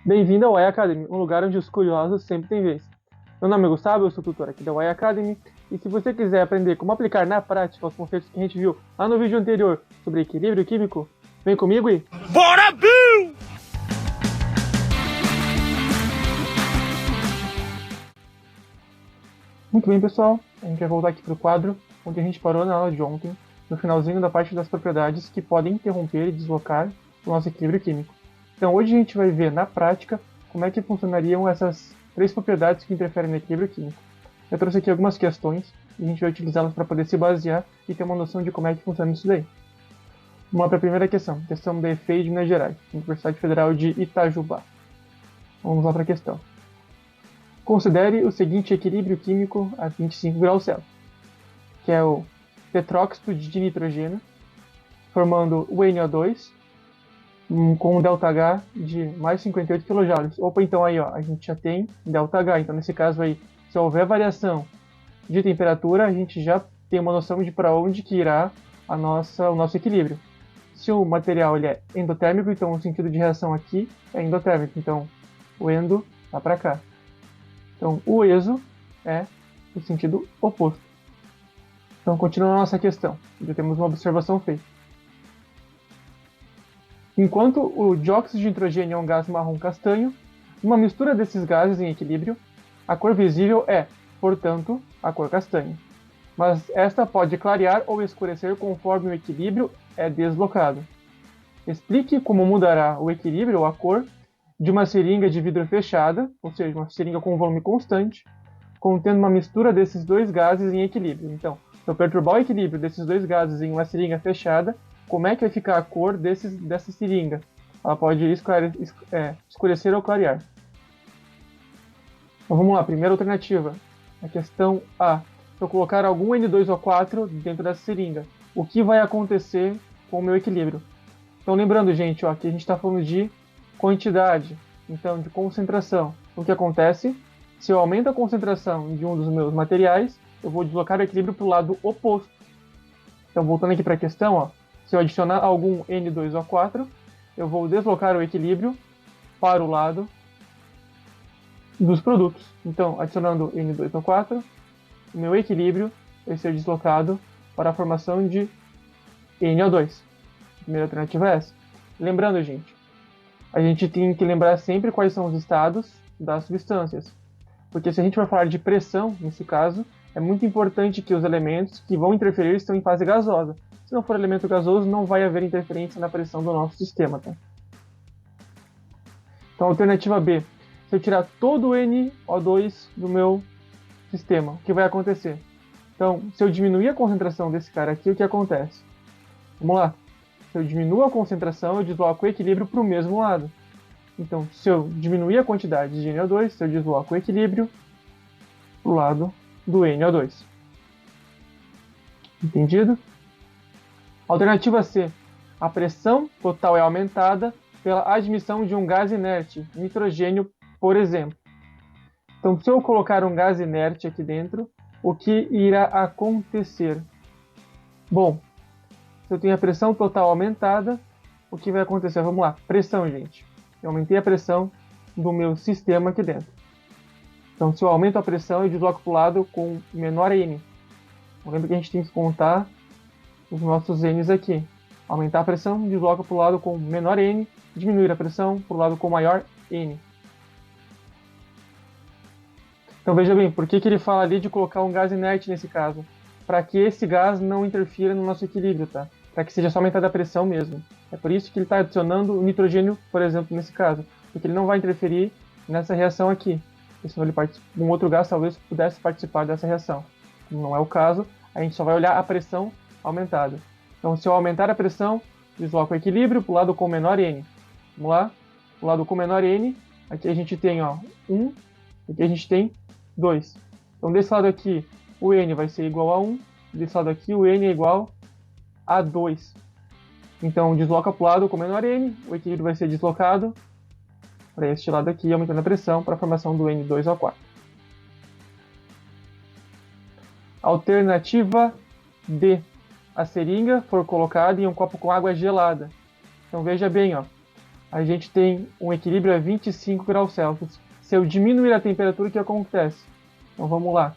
Bem-vindo ao Y Academy, um lugar onde os curiosos sempre têm vez. Meu nome é Gustavo, eu sou tutor aqui da Y Academy, e se você quiser aprender como aplicar na prática os conceitos que a gente viu lá no vídeo anterior sobre equilíbrio químico, vem comigo e... Bora, Bill! Muito bem, pessoal, a gente vai voltar aqui para o quadro onde a gente parou na aula de ontem, no finalzinho da parte das propriedades que podem interromper e deslocar o nosso equilíbrio químico. Então hoje a gente vai ver na prática como é que funcionariam essas três propriedades que interferem no equilíbrio químico. Eu trouxe aqui algumas questões e a gente vai utilizá-las para poder se basear e ter uma noção de como é que funciona isso daí. Vamos lá para a primeira questão da EFEI de Minas Gerais, Universidade Federal de Itajubá. Vamos lá para a questão. Considere o seguinte equilíbrio químico a 25 graus Celsius, que é o tetróxido de nitrogênio, formando o NO2, com um ΔH de mais 58 kJ. Opa, então aí ó, a gente já tem ΔH, então nesse caso aí, se houver variação de temperatura, a gente já tem uma noção de para onde que irá o nosso equilíbrio. Se o material ele é endotérmico, então o sentido de reação aqui é endotérmico, então o endo está para cá. Então o exo é o sentido oposto. Então continuando a nossa questão, já temos uma observação feita. Enquanto o dióxido de nitrogênio é um gás marrom castanho, uma mistura desses gases em equilíbrio, a cor visível é, portanto, a cor castanha. Mas esta pode clarear ou escurecer conforme o equilíbrio é deslocado. Explique como mudará o equilíbrio ou a cor de uma seringa de vidro fechada, ou seja, uma seringa com volume constante, contendo uma mistura desses dois gases em equilíbrio. Então, se eu perturbar o equilíbrio desses dois gases em uma seringa fechada, como é que vai ficar a cor dessa seringa? Ela pode escurecer ou clarear. Então vamos lá, primeira alternativa. A questão A. Se eu colocar algum N2O4 dentro dessa seringa, o que vai acontecer com o meu equilíbrio? Então lembrando, gente, ó, aqui a gente está falando de quantidade, então de concentração. O que acontece? Se eu aumento a concentração de um dos meus materiais, eu vou deslocar o equilíbrio para o lado oposto. Então voltando aqui para a questão, ó, se eu adicionar algum N2O4, eu vou deslocar o equilíbrio para o lado dos produtos. Então, adicionando N2O4, o meu equilíbrio vai ser deslocado para a formação de NO2. A primeira alternativa é essa. Lembrando, gente, a gente tem que lembrar sempre quais são os estados das substâncias. Porque se a gente for falar de pressão, nesse caso, é muito importante que os elementos que vão interferir estão em fase gasosa. Se não for elemento gasoso, não vai haver interferência na pressão do nosso sistema. Tá? Então, alternativa B. Se eu tirar todo o NO2 do meu sistema, o que vai acontecer? Então, se eu diminuir a concentração desse cara aqui, o que acontece? Vamos lá. Se eu diminuo a concentração, eu desloco o equilíbrio para o mesmo lado. Então, se eu diminuir a quantidade de NO2, eu desloco o equilíbrio para o lado do NO2. Entendido? Alternativa C. A pressão total é aumentada pela admissão de um gás inerte, nitrogênio, por exemplo. Então, se eu colocar um gás inerte aqui dentro, o que irá acontecer? Bom, se eu tenho a pressão total aumentada, o que vai acontecer? Vamos lá, pressão, gente. Eu aumentei a pressão do meu sistema aqui dentro. Então, se eu aumento a pressão, eu desloco para o lado com menor N. Lembra que a gente tem que contar os nossos N's aqui. Aumentar a pressão, desloca para o lado com menor N. Diminuir a pressão para o lado com maior N. Então veja bem, por que ele fala ali de colocar um gás inerte nesse caso? Para que esse gás não interfira no nosso equilíbrio, tá? Para que seja só aumentada a pressão mesmo. É por isso que ele está adicionando o nitrogênio, por exemplo, nesse caso. Porque ele não vai interferir nessa reação aqui. Porque senão um outro gás talvez pudesse participar dessa reação. Como não é o caso, a gente só vai olhar a pressão aumentada. Então se eu aumentar a pressão, desloco o equilíbrio para o lado com menor N. Vamos lá? O lado com menor N, aqui a gente tem 1, aqui a gente tem 2. Então desse lado aqui o N vai ser igual a 1, desse lado aqui o N é igual a 2. Então desloca para o lado com menor N, o equilíbrio vai ser deslocado para este lado aqui, aumentando a pressão para a formação do N2O4. Alternativa D. A seringa for colocada em um copo com água gelada. Então veja bem, ó, a gente tem um equilíbrio a 25 graus Celsius. Se eu diminuir a temperatura, o que acontece? Então vamos lá.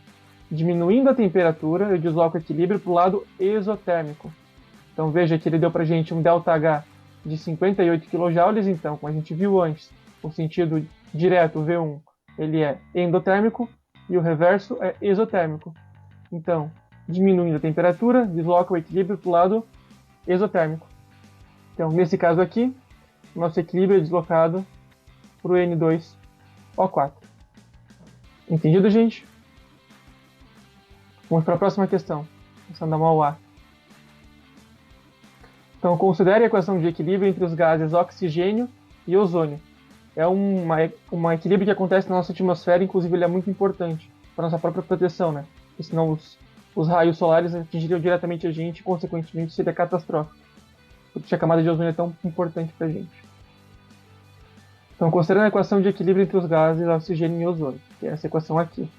Diminuindo a temperatura, eu desloco o equilíbrio para o lado exotérmico. Então veja que ele deu para a gente um ΔH de 58 kJ, então, como a gente viu antes, o sentido direto, V1, ele é endotérmico e o reverso é exotérmico. Então, diminuindo a temperatura, desloca o equilíbrio para o lado exotérmico. Então, nesse caso aqui, nosso equilíbrio é deslocado para o N2O4. Entendido, gente? Vamos para a próxima questão. Questão da MOA. Então, considere a equação de equilíbrio entre os gases oxigênio e ozônio. É um equilíbrio que acontece na nossa atmosfera, inclusive ele é muito importante para a nossa própria proteção, né? Porque senão os raios solares atingiriam diretamente a gente e, consequentemente, seria catastrófico. Por isso a camada de ozônio é tão importante para a gente. Então, considerando a equação de equilíbrio entre os gases oxigênio e ozônio, que é essa equação aqui.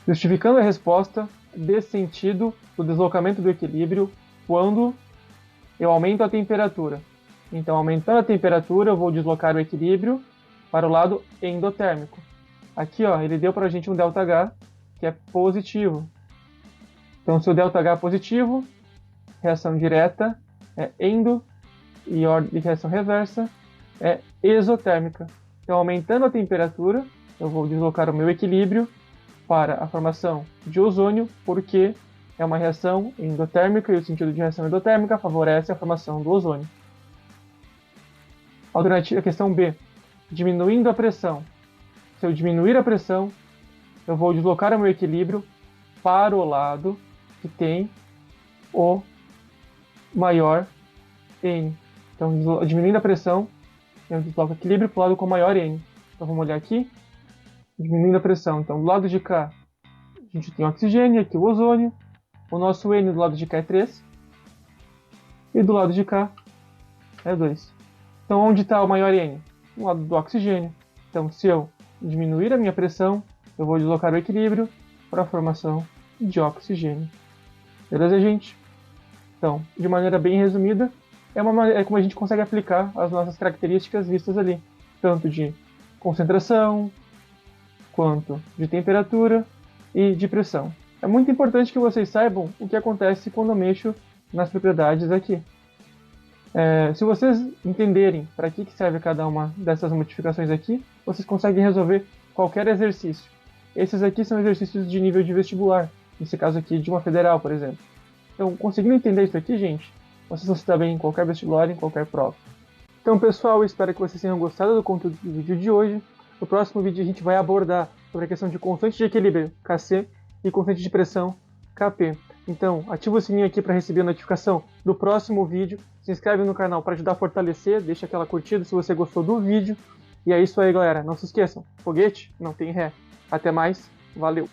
Justificando a resposta desse sentido do deslocamento do equilíbrio quando eu aumento a temperatura. Então, aumentando a temperatura, eu vou deslocar o equilíbrio para o lado endotérmico. Aqui, ó, ele deu para a gente um ΔH, que é positivo. Então, se o ΔH é positivo, reação direta é endo, e reação reversa é exotérmica. Então, aumentando a temperatura, eu vou deslocar o meu equilíbrio para a formação de ozônio, porque é uma reação endotérmica e o sentido de reação endotérmica favorece a formação do ozônio. Alternativa, questão B. Diminuindo a pressão. Se eu diminuir a pressão, eu vou deslocar o meu equilíbrio para o lado que tem o maior N. Então, diminuindo a pressão, eu desloco o equilíbrio para o lado com maior N. Então, vamos olhar aqui. Diminuindo a pressão. Então, do lado de cá, a gente tem o oxigênio, aqui o ozônio. O nosso N do lado de cá é 3. E do lado de cá é 2. Então, onde está o maior N? No lado do oxigênio. Então, se eu diminuir a minha pressão, eu vou deslocar o equilíbrio para a formação de oxigênio. Beleza, gente? Então, de maneira bem resumida, é como a gente consegue aplicar as nossas características vistas ali. Tanto de concentração, quanto de temperatura e de pressão. É muito importante que vocês saibam o que acontece quando eu mexo nas propriedades aqui. Se vocês entenderem para que serve cada uma dessas modificações aqui, vocês conseguem resolver qualquer exercício. Esses aqui são exercícios de nível de vestibular, nesse caso aqui de uma federal, por exemplo. Então, conseguindo entender isso aqui, gente, vocês vão se dar bem em qualquer vestibular, em qualquer prova. Então, pessoal, espero que vocês tenham gostado do conteúdo do vídeo de hoje. No próximo vídeo a gente vai abordar sobre a questão de constante de equilíbrio, Kc, e constante de pressão, Kp. Então, ativa o sininho aqui para receber a notificação do próximo vídeo. Se inscreve no canal para ajudar a fortalecer, deixa aquela curtida se você gostou do vídeo. E é isso aí, galera. Não se esqueçam, foguete não tem ré. Até mais, valeu!